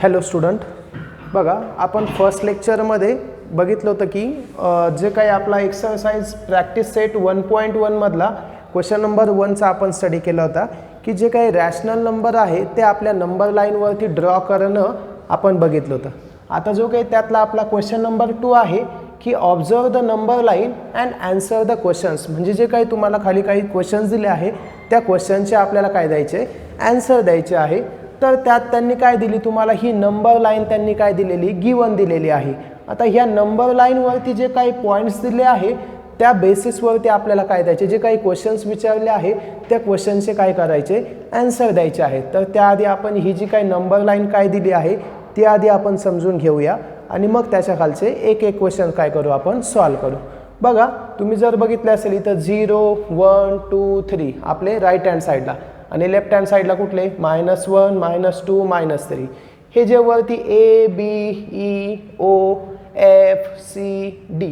Hello student, बघा आपण first लेक्चरमध्ये बघितलं होतं की जे काही आपला एक्सरसाइज प्रॅक्टिस सेट 1.1 मधला क्वेश्चन नंबर 1चा आपण स्टडी केला होता की जे काही रॅशनल नंबर आहे ते आपल्या नंबर लाईनवरती ड्रॉ करणं आपण बघितलं होतं. आता जो काही त्यातला आपला क्वेश्चन नंबर 2 आहे की observe the number line and answer the questions, म्हणजे जे काही तुम्हाला खाली काही क्वेश्चन्स दिले आहे त्या क्वेश्चनचे आपल्याला काय द्यायचे, आन्सर द्यायचे आहे. तर त्यात त्यांनी काय दिली तुम्हाला, ही नंबर लाईन त्यांनी काय दिलेली, गिवन दिलेली आहे. आता ह्या नंबर लाईनवरती जे काही पॉईंट्स दिले आहे त्या बेसिसवरती आपल्याला काय द्यायचे, जे काही क्वेश्चन्स विचारले आहे त्या क्वेश्चनचे काय करायचे, आन्सर द्यायचे आहे. तर त्याआधी आपण ही जी काही नंबर लाईन काय दिली आहे ती आधी आपण समजून घेऊया आणि मग त्याच्या खालचे एक एक क्वेश्चन काय करू, आपण सॉल्व करू. बघा तुम्ही जर बघितले असेल इथं 0 1 2 3 आपले राईट हँड साईडला आणि लेफ्ट हँड साईडला कुठले -1 -2 -3. हे जे वरती A B E O F C D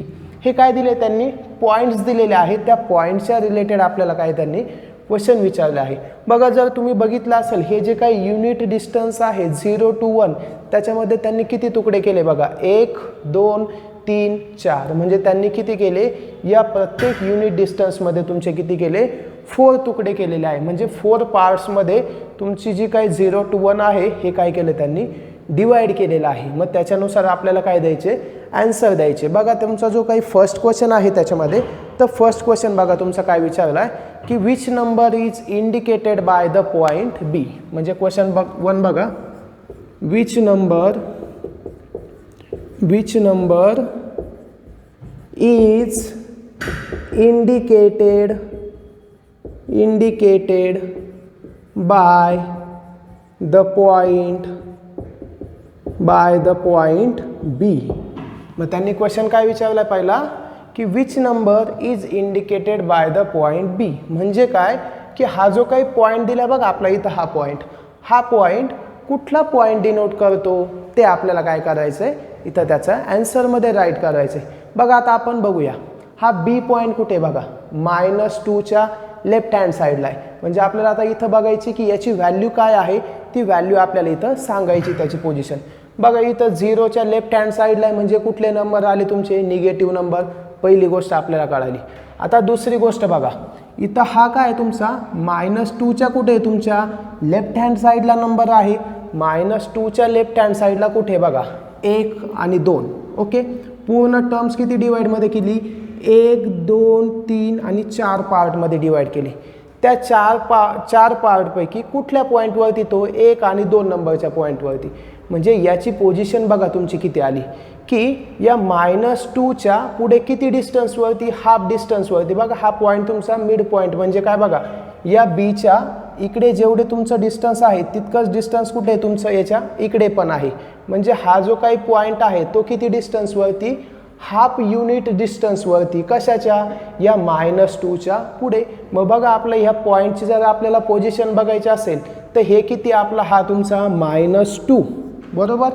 हे काय दिले त्यांनी, पॉईंट्स दिलेले आहेत. त्या पॉईंटच्या रिलेटेड आपल्याला काय त्यांनी क्वेश्चन विचारले आहे. बघा जर तुम्ही बघितलं असेल हे जे काही युनिट डिस्टन्स आहे 0 to 1 त्याच्यामध्ये त्यांनी किती तुकडे केले बघा, 1 2 3 4, म्हणजे त्यांनी किती केले, या प्रत्येक युनिट डिस्टन्समध्ये तुमचे किती केले, 4 तुकडे केलेले आहे. म्हणजे 4 पार्ट्समध्ये तुमची जी काही 0 to 1 आहे हे काय केलं त्यांनी, डिवाइड केलेलं आहे. मग त्याच्यानुसार आपल्याला काय द्यायचे, आन्सर द्यायचे. बघा तुमचा जो काही फर्स्ट क्वेश्चन आहे त्याच्यामध्ये, तर फर्स्ट क्वेश्चन बघा तुमचा काय विचारला आहे की which number is indicated by the point B. म्हणजे क्वेश्चन 1 बघा, which number is indicated by the point B. मग त्यांनी क्वेश्चन काय विचारला पहिला की which number is indicated by the point B. म्हणजे काय की हा जो काही पॉईंट दिला बघा आपला इथं, हा पॉईंट कुठला पॉईंट डिनोट करतो ते आपल्याला काय करायचं आहे, इथं त्याचा आन्सरमध्ये राईट करायचं आहे. बघा आता आपण बघूया हा बी पॉईंट कुठे बघा, -2च्या लेफ्ट हँड साईडला आहे. म्हणजे आपल्याला आता इथं बघायची की याची व्हॅल्यू काय आहे, ती व्हॅल्यू आपल्याला इथं सांगायची, त्याची पोझिशन. बघा इथं 0च्या लेफ्ट हँड साईडला आहे म्हणजे कुठले नंबर आले तुमचे, निगेटिव्ह नंबर. पहिली गोष्ट आपल्याला कळाली. आता दुसरी गोष्ट बघा, इथं हा काय तुमचा -2च्या कुठे, तुमच्या लेफ्ट हँड साईडला नंबर आहे. -2च्या लेफ्ट हँड साईडला कुठे बघा, 1 आणि 2. ओके, पूर्ण टर्म्स किती डिवाइडमध्ये केली, 1 2 3 आणि 4 पार्टमध्ये डिवाइड केली. त्या 4 पार्टपैकी कुठल्या पॉईंटवरती, तो 1 आणि 2 नंबरच्या पॉईंटवरती. म्हणजे याची पोझिशन बघा तुमची किती आली की या -2च्या पुढे किती डिस्टन्सवरती, हाफ डिस्टन्सवरती. बघा हा पॉईंट तुमचा मिड पॉईंट, म्हणजे काय बघा या बीच्या इकडे जेवढे तुमचं डिस्टन्स आहे तितकंच डिस्टन्स कुठे तुमचं याच्या इकडे पण आहे. म्हणजे हा जो काही पॉईंट आहे तो किती डिस्टन्सवरती, हाफ युनिट डिस्टन्सवरती. कशाच्या, या -2च्या पुढे. मग बघा आपलं ह्या पॉईंटची जर आपल्याला पोझिशन बघायची असेल तर हे किती आपला, हा तुमचा -2 बरोबर.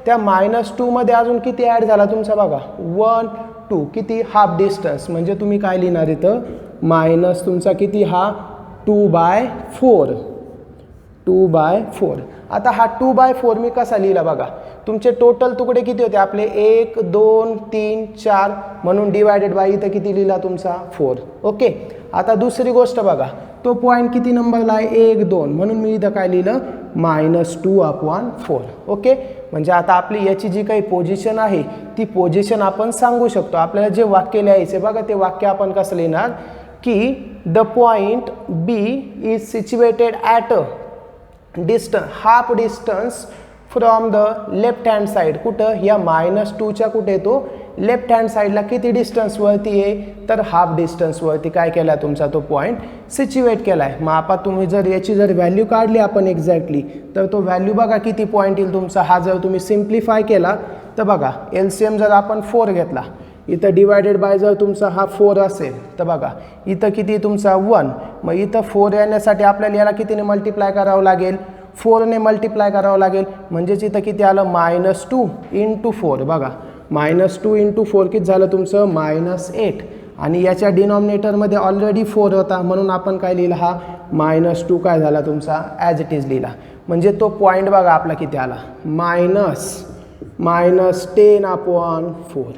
त्या -2 मध्ये अजून किती ॲड झाला तुमचा बघा, 1 2, किती, हाफ डिस्टन्स. म्हणजे तुम्ही काय लिहिणार इथं, मायनस तुमचा किती, हा 2/4. आता हा 2/4 मी कसा लिहिला बघा, तुमचे टोटल तुकडे किती होते आपले, 1 2 3 4, म्हणून डिवायडेड बाय इथं किती लिहिला तुमचा 4. ओके, आता दुसरी गोष्ट बघा, तो पॉईंट किती नंबरला आहे, 1 2, म्हणून मी इथं काय लिहिलं, -2/4. ओके, म्हणजे आता आपली याची जी काही पोझिशन आहे ती पोझिशन आपण सांगू शकतो. आपल्याला जे वाक्य लिहायचे बघा, ते वाक्य आपण कसं लिहिणार की the point B is situated at a half distance from the left hand side. कुठं, या -2च्या कुठे, तो लेफ्ट हँड साईडला किती डिस्टन्सवरती आहे, तर हाफ डिस्टन्सवरती काय केला तुमचा तो पॉईंट सिच्युएट केला आहे. मग आता तुम्ही जर याची जर व्हॅल्यू काढली आपण एक्झॅक्टली, तर तो व्हॅल्यू बघा किती पॉईंट येईल तुमचा. हा जर तुम्ही सिम्प्लिफाय केला तर बघा LCM जर आपण 4 घेतला, इथं डिवायडेड बाय जर तुमचा हा 4 असेल तर बघा इथं किती तुमचा 1. मग इथं 4 येण्यासाठी आपल्याला याला कितीने मल्टिप्लाय करावं लागेल, 4ने मल्टिप्लाय करावं लागेल. म्हणजेच इथं किती आलं, -2 × 4. बघा -2 × 4 किती झालं तुमचं, -8. आणि याच्या डिनॉमिनेटरमध्ये ऑलरेडी 4 होता म्हणून आपण काय लिहिला, हा -2 काय झाला तुमचा ॲज इट इज लिहिला. म्हणजे तो पॉईंट बघा आपला किती आला, -10/4.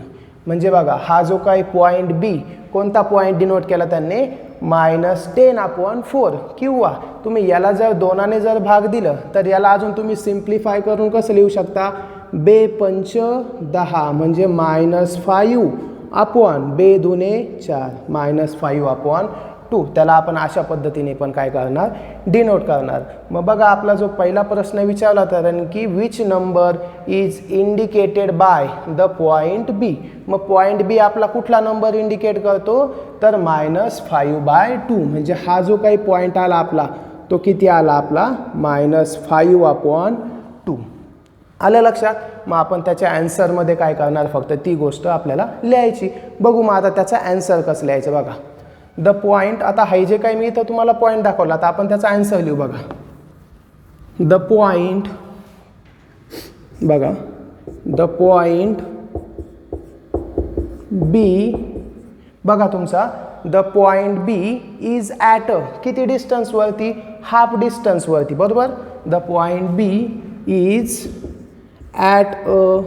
म्हणजे बघा हा जो काही पॉईंट बी, कोणता पॉईंट डिनोट केला त्यांनी, -10/4. किंवा तुम्ही याला जर 2ने जर भाग दिलं तर याला अजून तुम्ही सिम्प्लिफाय करून कसं लिहू शकता, 2×5 म्हणजे -5/2 4 -5/2. त्याला आपण अशा पद्धतीने पण काय करणार, डिनोट करणार. मग बघा आपला जो पहिला प्रश्न विचारला तर की which number is indicated by the point B. मग पॉईंट बी आपला कुठला नंबर इंडिकेट करतो, तर -5/2. म्हणजे हा जो काही पॉईंट आला आपला तो किती आला आपला, -5/2. आलं लक्षात. मग आपण त्याच्या ॲन्सरमध्ये काय करणार, फक्त ती गोष्ट आपल्याला लिहायची. बघू मग आता त्याचा ॲन्सर कसं लिहायचं बघा. द पॉईंट, आता हे जे काही मी इथं तुम्हाला पॉईंट दाखवला, आता आपण त्याचा ॲन्सर लिहू बघा. द पॉईंट बघा, द पॉईंट बी बघा तुमचा, the point B is at किती डिस्टन्सवरती, हाफ डिस्टन्सवरती, बरोबर. The point B is at a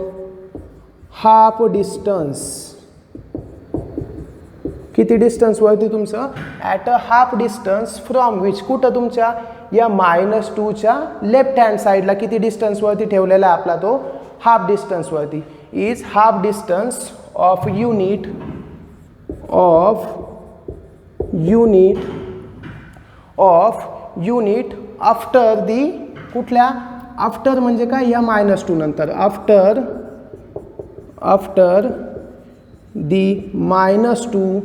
half distance. किती डिस्टन्सवरती तुमचं, at a half distance from which, कुठं तुमच्या या -2च्या लेफ्ट हँड साईडला किती डिस्टन्सवरती ठेवलेला आहे आपला तो, हाफ डिस्टन्सवरती. Is half distance of unit after the, कुठल्या, आफ्टर म्हणजे काय, या -2 नंतर, आफ्टर दी -2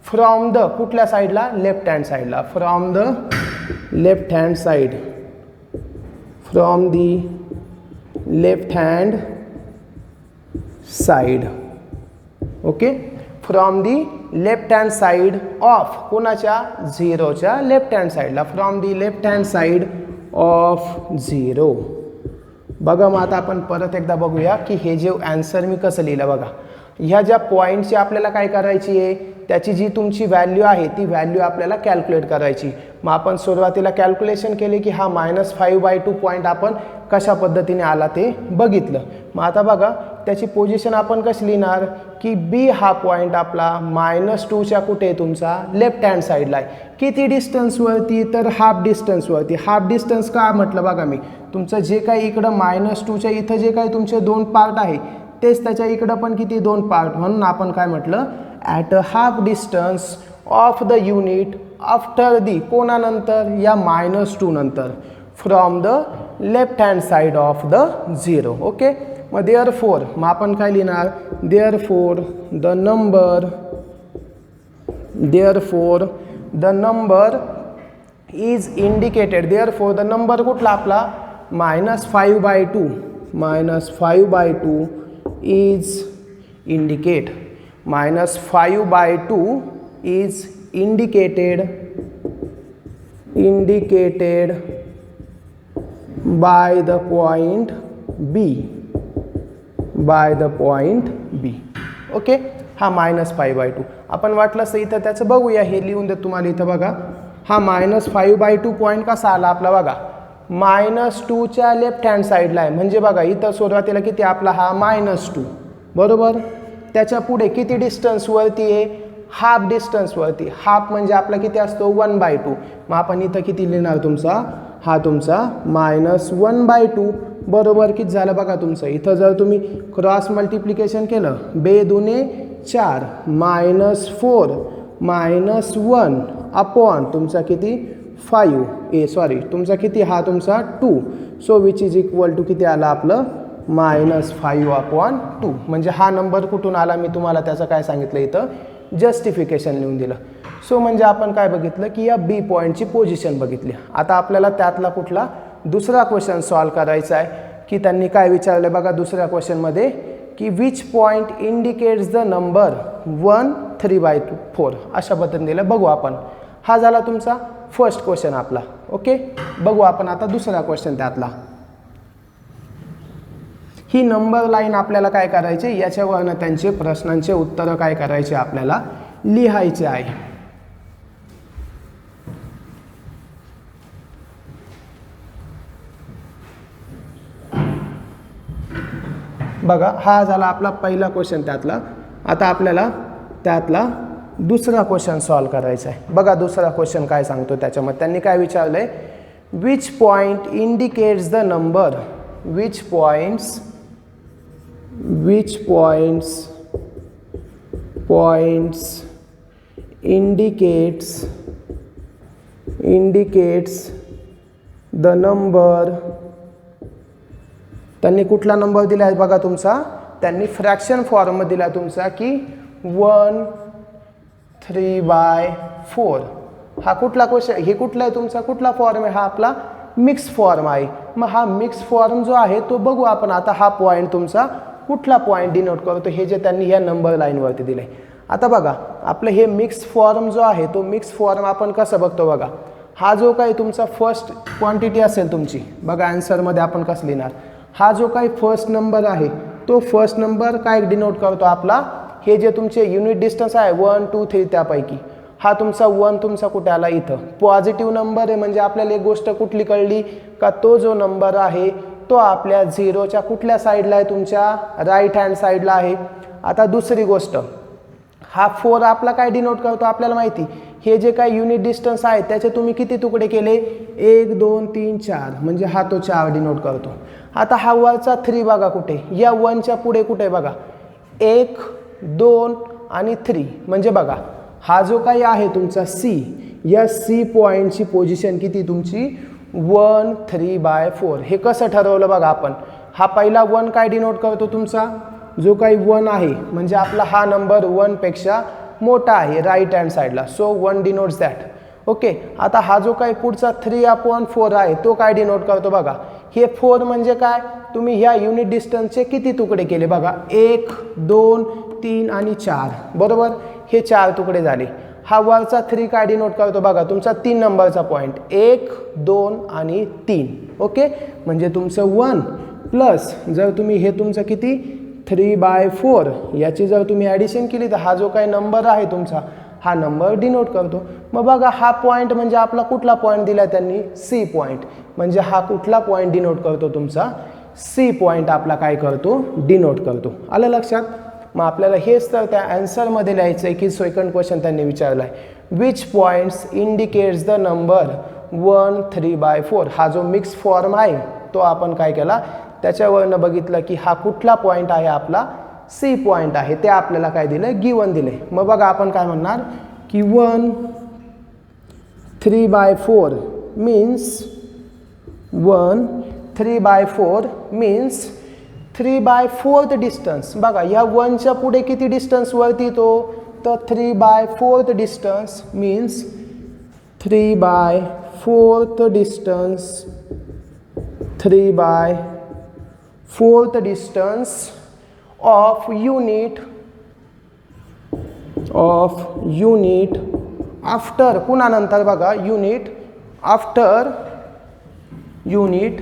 फ्रॉम द, कुठल्या साईडला, लेफ्ट हँड साईडला, from the left hand side, from the left hand side. Okay, from the left hand side of, कोणाच्या, 0च्या left hand साईडला, from the left hand side of 0. बघा मग आता आपण परत एकदा बघूया की हे जे ॲन्सर मी कसं लिहिलं बघा. ह्या ज्या पॉईंटची आपल्याला काय करायची आहे, त्याची जी तुमची व्हॅल्यू आहे ती व्हॅल्यू आपल्याला कॅल्क्युलेट करायची. मग आपण सुरुवातीला कॅल्क्युलेशन केले की हा -5/2 पॉईंट आपण कशा पद्धतीने आला ते बघितलं. मग आता बघा त्याची पोझिशन आपण कशी लिहिणार, की बी हा पॉईंट आपला -2च्या कुठे आहे तुमचा, लेफ्ट हँड साईडला आहे. किती डिस्टन्सवरती, तर हाफ डिस्टन्सवरती. हाफ डिस्टन्स का म्हटलं बघा मी, तुमचं जे काही इकडं -2च्या इथं जे काही तुमचे 2 पार्ट आहे तेच त्याच्या इकडं पण किती, 2 पार्ट. म्हणून आपण काय म्हटलं, at a half distance of the unit after the, कोणानंतर, या -2 नंतर, from the left hand side of the 0. Okay, मग देअरफोर, मग आपण काय लिहिणार, therefore the number is indicated. Therefore the number कुठला आपला, -5/2 is indicate, -5/2 is indicated by the point B. Okay, हा -5/2. आपण वाटलं असं इथं त्याचं बघूया, हे लिहून देत तुम्हाला इथं बघा. हा -5/2 पॉईंट कसा आला आपला बघा, -2च्या लेफ्ट हँड साईडला आहे. म्हणजे बघा इथं सुरुवातीला किती आपला हा -2, बरोबर. त्याच्या पुढे किती डिस्टन्सवरती आहे, हाफ डिस्टन्सवरती. हाफ म्हणजे आपला किती असतो, 1/2. मग आपण इथं किती लिहिणार तुमचा, हा तुमचा -1/2, बरोबर. किती झालं बघा तुमचं, इथं जर तुम्ही क्रॉस मल्टिप्लिकेशन केलं, 2×2 4 -4 -1 अपॉन तुमचा किती, 5 तुमचा किती, हा तुमचा 2. So which is equal to किती आला आपलं, -5/2. म्हणजे हा नंबर कुठून आला, मी तुम्हाला त्याचं काय सांगितलं इथं, जस्टिफिकेशन लिहून दिलं. सो म्हणजे आपण काय बघितलं की या बी पॉईंटची पोझिशन बघितली. आता आपल्याला त्यातला कुठला दुसरा क्वेश्चन सॉल्व करायचा आहे, की त्यांनी काय विचारलं बघा दुसऱ्या क्वेश्चनमध्ये, की which point indicates the number 1 3/4 अशा पद्धतीने दिलं. बघू आपण, हा झाला तुमचा फर्स्ट क्वेश्चन आपला. ओके, बघू आपण आता दुसरा क्वेश्चन त्यातला. ही नंबर लाईन आपल्याला काय करायचे, याच्यावरनं त्यांचे प्रश्नांचे उत्तरं काय करायचे आपल्याला लिहायचे आहे. बघा हा झाला आपला पहिला क्वेश्चन त्यातला. आता आपल्याला त्यातला दुसरा क्वेश्चन सॉल्व करायचा आहे. बघा दुसरा क्वेश्चन काय सांगतो त्याच्यामध्ये. त्यांनी काय विचारलं आहे, which point indicates the number, which points indicates the number. त्यांनी कुठला नंबर दिला आहे बघा तुमचा, त्यांनी फ्रॅक्शन फॉर्म दिला तुमचा की 1/3/4. हा कुठला क्वेश्चन, हे कुठला आहे तुमचा, कुठला फॉर्म आहे, हा आपला मिक्स फॉर्म आहे. मग हा मिक्स फॉर्म जो आहे तो बघू आपण आता. हा पॉईंट तुमचा कुठला पॉईंट डिनोट करतो, हे जे त्यांनी ह्या नंबर लाईनवरती दिले. आता बघा आपलं हे मिक्स फॉर्म जो आहे तो मिक्स फॉर्म आपण कसं बघतो बघा. हा जो काही तुमचा फर्स्ट क्वांटिटी असेल तुमची, बघा आन्सरमध्ये आपण कसं लिहिणार, हा जो काही फर्स्ट नंबर आहे तो फर्स्ट नंबर काय डिनोट करतो आपला, हे जे तुमचे युनिट डिस्टन्स आहे 1 2 3 त्यापैकी हा तुमचा 1 तुमचा कुठे आला इथं. पॉझिटिव्ह नंबर आहे म्हणजे आपल्याला एक गोष्ट कुठली कळली का, तो जो नंबर आहे तो आपल्या 0च्या कुठल्या साईडला आहे, तुमच्या राईट हँड साईडला आहे. आता दुसरी गोष्ट, हा 4 आपला काय डिनोट करतो आपल्याला माहिती, हे जे काही युनिट डिस्टन्स आहे त्याचे तुम्ही किती तुकडे केले, 1 2 3 4, म्हणजे हा तो 4 डिनोट करतो. आता हा वरचा 3 बघा कुठे, या 1च्या पुढे कुठे बघा, 1 2 आणि 3, म्हणजे बघा हा जो काही आहे तुमचा C, या C पॉईंटची पोझिशन किती तुमची 1/3/4. हे कसं ठरवलं बघा आपण, हा पहिला 1 काय डिनोट करतो तुमचा, जो काही 1 आहे म्हणजे आपला हा नंबर 1 पेक्षा मोठा आहे राईट हँड साईडला, सो 1 डिनोट्स दॅट. ओके. आता हा जो काही पुढचा 3/4 आहे तो काय डिनोट करतो बघा, हे 4 म्हणजे काय, तुम्ही ह्या युनिट डिस्टन्सचे किती तुकडे केले बघा, 1 2 3 आणि 4, बरोबर, हे 4 तुकडे झाले. हा वरचा 3 काय डिनोट करतो बघा, तुमचा 3 नंबरचा पॉईंट, 1 2 आणि 3. ओके, म्हणजे तुमचं 1 प्लस जर तुम्ही हे तुमचं किती 3/4 याची जर तुम्ही ॲडिशन केली तर हा जो काही नंबर आहे तुमचा हा नंबर डिनोट करतो. मग बघा हा पॉईंट म्हणजे आपला कुठला पॉईंट दिला त्यांनी, C पॉईंट, म्हणजे हा कुठला पॉईंट डिनोट करतो तुमचा, C पॉईंट आपला काय करतो डिनोट करतो. आलं लक्षात. मग आपल्याला हेच तर त्या ॲन्सरमध्ये लिहायचं आहे की सेकंड क्वेश्चन त्यांनी विचारला आहे, which points indicates the number 1/3/4. हा जो मिक्स फॉर्म आहे तो आपण काय केला, त्याच्यावरनं बघितलं की हा कुठला पॉईंट आहे आपला, C पॉईंट आहे, ते आपल्याला काय दिलं, गिवन दिले. मग बघा आपण काय म्हणणार की 1/3/4 मीन्स 1/3/4 मीन्स 3/4 डिस्टन्स. बघा या 1च्या पुढे किती डिस्टन्स वरती तो, तर 3/4 distance means 3/4 distance, 3/4 distance of unit after, पुन्हा नंतर बघा युनिट आफ्टर 1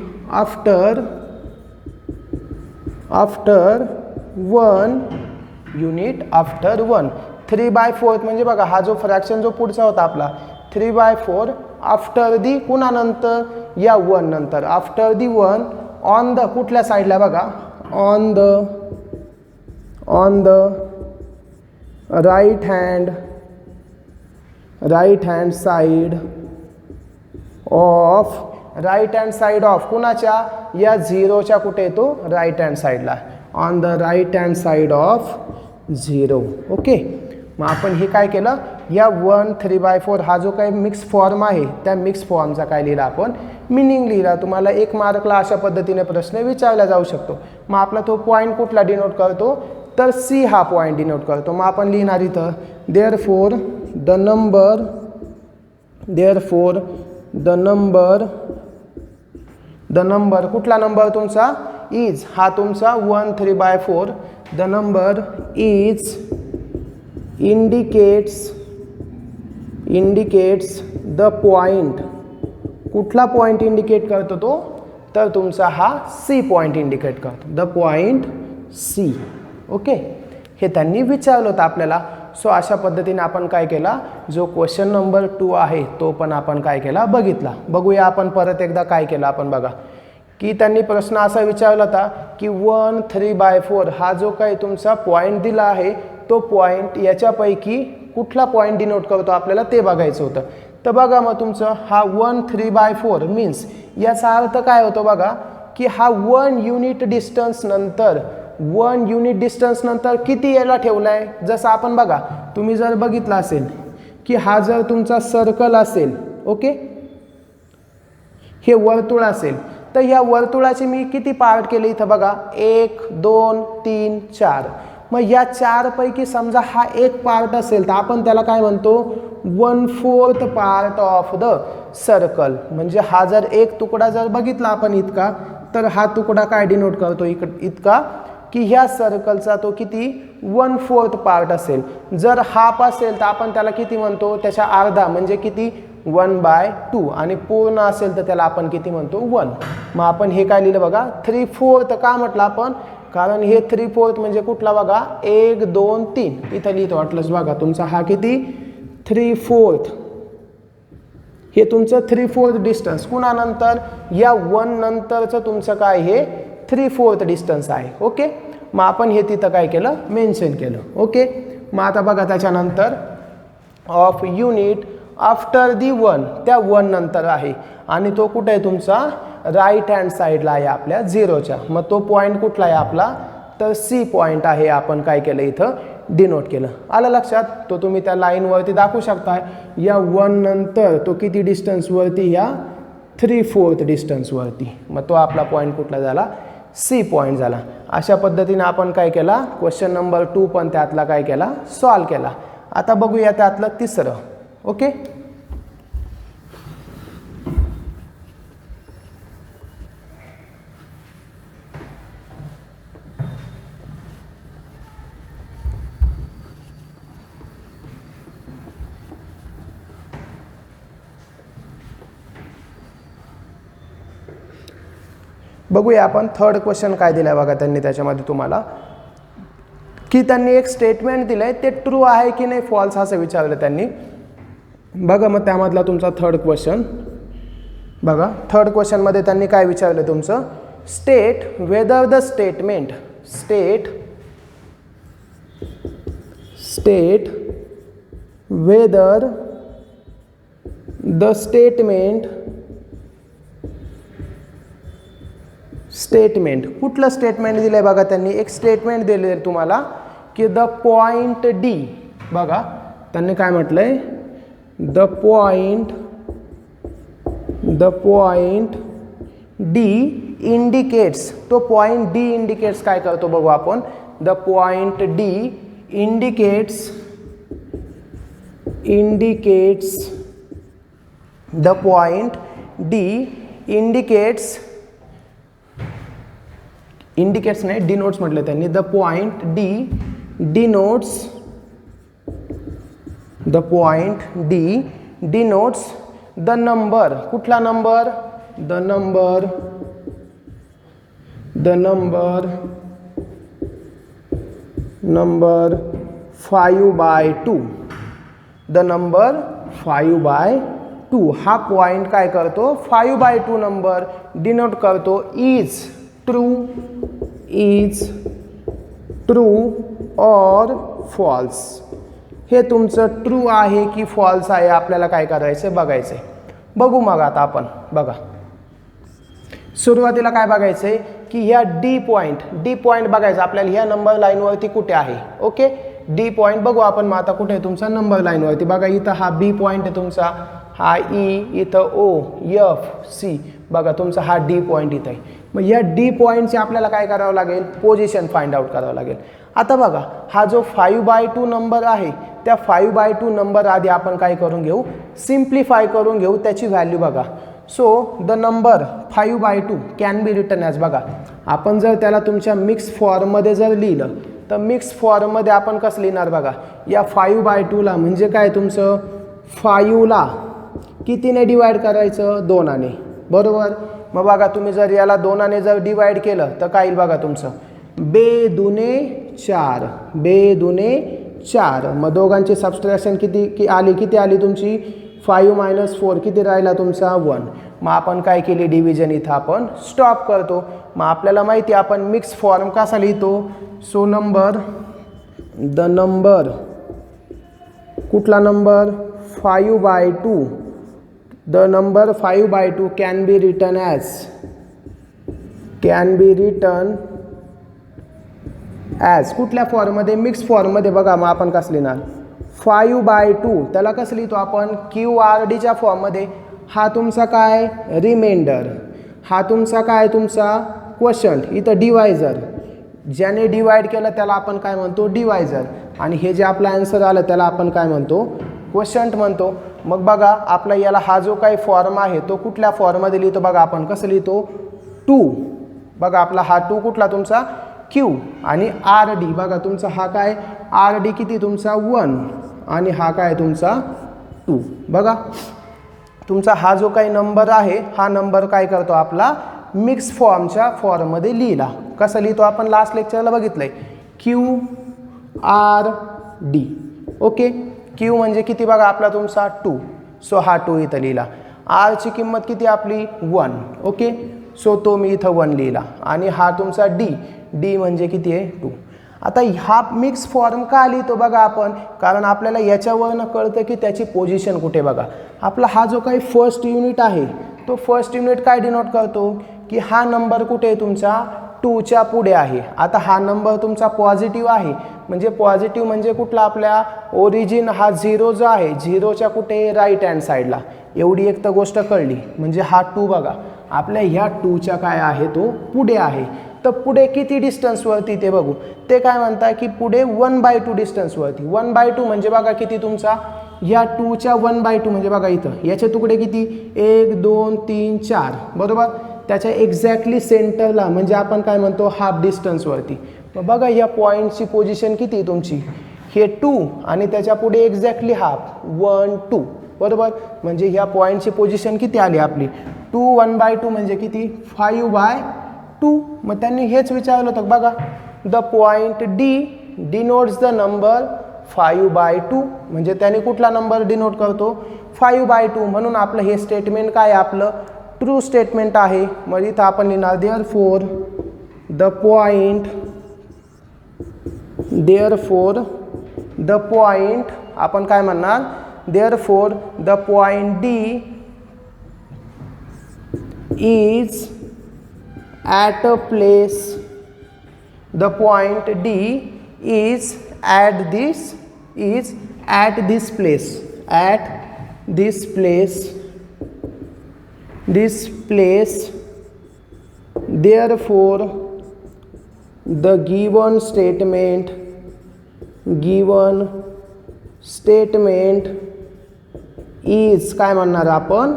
3/4 म्हणजे बघा हा जो फ्रॅक्शन जो पुढचा होता आपला 3/4 आफ्टर दी, पुन्हा नंतर या 1 नंतर, आफ्टर दी 1 ऑन द कुठल्या साईडला बघा, on the right hand side of कुणाच्या, या 0च्या कुठे येतो, राईट हँड साईडला, on the right hand side of 0. Okay. मग आपण हे काय केलं, या 1/3/4 हा जो काही मिक्स फॉर्म आहे त्या मिक्स फॉर्मचा काय लिहिला आपण, मिनिंग लिहिला. तुम्हाला 1 मार्कला अशा पद्धतीने प्रश्न विचारला जाऊ शकतो. मग आपला तो पॉईंट कुठला डिनोट करतो, तर C हा पॉईंट डिनोट करतो. मग आपण लिहिणार इथं देअरफोर द नंबर कुठला नंबर तुमचा, इज, हा तुमचा 1/3/4, the number is indicates the point, कुठला पॉईंट इंडिकेट करतो तो, तर तुमचा हा C पॉईंट इंडिकेट करतो, द पॉईंट C. ओके. हे त्यांनी विचारलं होतं आपल्याला. सो अशा पद्धतीने आपण काय केला, जो क्वेश्चन नंबर 2 आहे तो पण आपण काय केला बघितला. बघूया आपण परत एकदा काय केलं आपण बघा. की त्यांनी प्रश्न असा विचारला होता की 1 3/4 हा जो काही तुमचा पॉईंट दिला आहे तो पॉईंट याच्यापैकी कुठला पॉईंट डिनोट करतो आपल्याला ते बघायचं होतं. तर बघा मग तुमचं हा 1 3/4 मीन्स याचा अर्थ काय होतो बघा की हा 1 युनिट डिस्टन्स नंतर 1 युनिट डिस्टन्स नंतर किती याला ठेवला आहे. जसं आपण बघा तुम्ही जर बघितलं असेल की हा जर तुमचा सर्कल असेल, ओके, हे वर्तुळ असेल, तर या वर्तुळाचे मी किती पार्ट केले इथं बघा 1 2 3 4. मग या 4 पैकी समजा हा एक पार्ट असेल तर आपण त्याला काय म्हणतो 1/4 पार्ट ऑफ द सर्कल. म्हणजे हा जर एक तुकडा जर बघितला आपण इतका, तर हा तुकडा काय डिनोट करतो इतका की ह्या सर्कलचा तो किती 1/4 पार्ट असेल. जर हाफ असेल तर आपण त्याला किती म्हणतो त्याच्या अर्धा म्हणजे किती 1/2 आणि पूर्ण असेल तर त्याला आपण किती म्हणतो 1. मग आपण हे काय लिहिलं बघा 3/4 का म्हटलं आपण, कारण हे 3/4 म्हणजे कुठला बघा 1 2 3 इथं लिहितो वाटलंच बघा तुमचा हा किती 3/4. हे तुमचं 3/4 डिस्टन्स कुणानंतर या 1 नंतरचं तुमचं काय हे 3/4 डिस्टन्स आहे. ओके, मग आपण हे तिथं काय केलं मेन्शन केलं. ओके, मग आता बघा त्याच्यानंतर ऑफ युनिट आफ्टर दी 1 त्या 1 नंतर आहे आणि तो कुठे आहे तुमचा राईट हँड साईडला आहे आपल्या 0च्या. मग तो पॉईंट कुठला आहे आपला, तर सी पॉईंट आहे. आपण काय केलं इथं डिनोट केलं. आलं लक्षात. तो तुम्ही त्या लाईनवरती दाखवू शकता. या 1 नंतर तो किती डिस्टन्सवरती, या 3/4 डिस्टन्सवरती. मग तो आपला पॉईंट कुठला झाला सी पॉईंट झाला. अशा पद्धतीने आपण काय केला क्वेश्चन नंबर 2 पण त्यातला काय केला सॉल्व केला. आता बघूया त्यातलं तिसरं. ओके, बघूया आपण थर्ड क्वेश्चन काय दिलाय बघा त्यांनी त्याच्यामध्ये तुम्हाला की त्यांनी एक स्टेटमेंट दिलंय ते ट्रू आहे की नाही फॉल्स असं विचारलं त्यांनी. बघा मग त्यामधला तुमचा थर्ड क्वेश्चन बघा. थर्ड क्वेश्चनमध्ये त्यांनी काय विचारलं तुमचं state whether the statement whether the statement कुठलं स्टेटमेंट दिलंय बघा त्यांनी. एक स्टेटमेंट दिले तुम्हाला की द पॉइंट डी. बघा त्यांनी काय म्हटलंय द पॉइंट डी इंडिकेट्स. तो पॉइंट डी इंडिकेट्स काय करतो बघू आपण. The point D indicates the point D indicates नाही डिनोट्स म्हटलं त्यांनी. The point D denotes the number. कुठला number the number 5/2. The number 5/2 हा पॉइंट काय करतो 5/2 नंबर डिनोट करतो. इज ट्रू और फॉल्स. हे तुमचं ट्रू आहे की फॉल्स आहे आपल्याला काय करायचं बघायचं आहे. बघू मग आता आपण बघा सुरुवातीला काय बघायचं आहे की ह्या डी पॉईंट बघायचं आपल्याला ह्या नंबर लाईनवरती कुठे आहे. ओके, डी पॉईंट बघू आपण. मग आता कुठे आहे तुमचा नंबर लाईनवरती बघा. इथं हा बी पॉईंट आहे तुमचा, हा ई, इथं ओ, एफ, सी. बघा तुमचा हा डी पॉईंट इथं आहे. मग या डी पॉईंटचे आपल्याला काय करावं लागेल पोझिशन फाइंड आउट करावं लागेल. आता बघा हा जो 5/2 नंबर आहे त्या 5/2 नंबर आधी आपण काय करून घेऊ सिम्प्लिफाय करून घेऊ त्याची व्हॅल्यू बघा. So the number 5/2 can be written as. बघा आपण जर त्याला तुमच्या मिक्स फॉर्ममध्ये जर लिहिलं तर मिक्स फॉर्ममध्ये आपण कसं लिहिणार बघा. या 5/2ला म्हणजे काय तुमचं 5ला कितीने डिवाइड करायचं 2ने, बरोबर. मग बघा तुम्ही जर याला 2ने जर डिवाइड केलं तर काय येईल बघा तुमचं 2 4. मग दोघांची सबस्ट्रॅक्शन किती आली तुमची 5 मायनस 4 किती राहिला तुमचा 1. मग आपण काय केली डिव्हिजन इथं आपण स्टॉप करतो. मग आपल्याला माहिती आपण मिक्स फॉर्म कसा लिहितो. सो नंबर द नंबर कुठला number 5/2 the number 5/2 can be written as कुठल्या फॉर्ममध्ये मिक्स फॉर्ममध्ये. बघा मग आपण कसं लिहिणार 5/2 त्याला कसं लिहितो आपण QRDच्या फॉर्ममध्ये. हा तुमचा काय रिमाइंडर, हा तुमचा काय तुमचा क्वोशंट, इथं डिवायझर, ज्याने डिवाइड केलं त्याला आपण काय म्हणतो डिवायझर, आणि हे जे आपलं आन्सर आलं त्याला आपण काय म्हणतो क्वोशंट म्हणतो. मग बघा आपला याला हा जो काही फॉर्म आहे तो कुठल्या फॉर्ममध्ये लिहितो. बघा आपण कसं लिहितो 2. बघा आपला हा 2 कुठला तुमचा Q, आणि RD बघा तुमचा हा काय RD किती तुमचा 1, आणि हा काय तुमचा 2. बघा तुमचा हा जो काही नंबर आहे हा नंबर काय करतो आपला मिक्स फॉर्मच्या फॉर्ममध्ये लिहिला. कसं लिहितो आपण लास्ट लेक्चरला बघितलंय QRD. ओके, Q म्हणजे किती बघा आपला तुमचा 2. सो हा 2 इथं लिहिला. Rची किंमत किती आपली 1. ओके, सो तो मी इथं 1 लिहिला. आणि हा तुमचा D म्हणजे किती आहे 2. आता हा मिक्स फॉर्म का लिहितो बघा आपण, कारण आपल्याला याच्यावरनं कळतं की त्याची पोझिशन कुठे. बघा आपला हा जो काही फर्स्ट युनिट आहे तो फर्स्ट युनिट काय डिनोट करतो की हा नंबर कुठे आहे तुमचा 2च्या पुढे आहे. आता हा नंबर तुमचा पॉझिटिव्ह आहे, म्हणजे पॉझिटिव्ह म्हणजे कुठला आपल्या ओरिजिन हा 0 जो आहे 0च्या कुठे राईट हँड साईडला. एवढी एक तर गोष्ट कळली. म्हणजे हा 2 बघा आपल्या ह्या 2च्या काय आहे तो पुढे आहे. तर पुढे किती डिस्टन्सवरती ते बघू. ते काय म्हणताय की पुढे 1/2 डिस्टन्सवरती. 1/2 म्हणजे बघा किती तुमचा ह्या 2च्या 1/2 म्हणजे बघा इथं याचे तुकडे किती 1 2 3 4 बरोबर. त्याच्या एक्झॅक्टली सेंटरला म्हणजे आपण काय म्हणतो हाफ डिस्टन्सवरती. मग बघा या पॉईंटची पोझिशन किती तुमची हे 2, आणि त्याच्या पुढे एक्झॅक्टली हाफ 1 2 बरोबर. म्हणजे ह्या पॉईंटची पोझिशन किती आली आपली 2 1/2 म्हणजे किती 5/2. मग त्यांनी हेच विचारलं होतं बघा the point D denotes the number 5/2. म्हणजे त्याने कुठला नंबर डिनोट करतो 5/2. म्हणून आपलं हे स्टेटमेंट काय आपलं ट्रू स्टेटमेंट आहे. मग इथं आपण लिहिणार देअरफोर द पॉईंट आपण काय म्हणणार therefore the point D is at a place. The point D is at this place. Therefore the given statement is काय म्हणणार आपण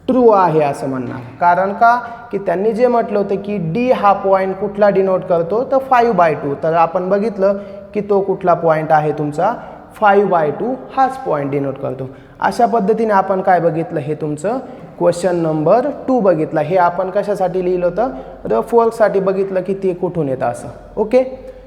ट्रू आहे असं म्हणणार. कारण का की त्यांनी जे म्हटलं होतं की D हा पॉईंट कुठला डिनोट करतो तर 5/2. तर आपण बघितलं की तो कुठला पॉईंट आहे तुमचा 5/2 हाच पॉईंट डिनोट करतो. अशा पद्धतीने आपण काय बघितलं हे तुमचं क्वेश्चन नंबर 2 बघितला. हे आपण कशासाठी लिहिलं होतं रफ वर्कसाठी बघितलं की ते कुठून येतं असं. ओके,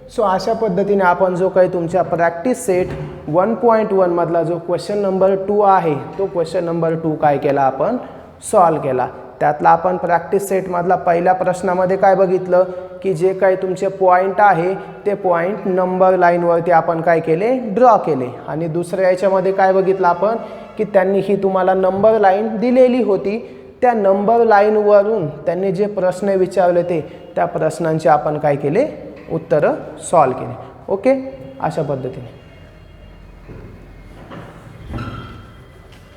सो अशा पद्धतीने आपण जो काही तुमच्या प्रॅक्टिस सेट 1.1 मधला जो क्वेश्चन नंबर 2 आहे तो क्वेश्चन नंबर 2 काय केला आपण सॉल्व केला. त्यातला आपण प्रॅक्टिस सेटमधला पहिल्या प्रश्नामध्ये काय बघितलं की जे काही तुमचे पॉईंट आहे ते पॉईंट नंबर लाईनवरती आपण काय केले ड्रॉ केले. आणि दुसऱ्या याच्यामध्ये काय बघितलं आपण की त्यांनी ही तुम्हाला नंबर लाईन दिलेली होती. त्या नंबर लाईनवरून त्यांनी जे प्रश्न विचारले त्या प्रश्नांचे आपण काय केले उत्तरं सॉल्व केले. ओके, अशा पद्धतीने.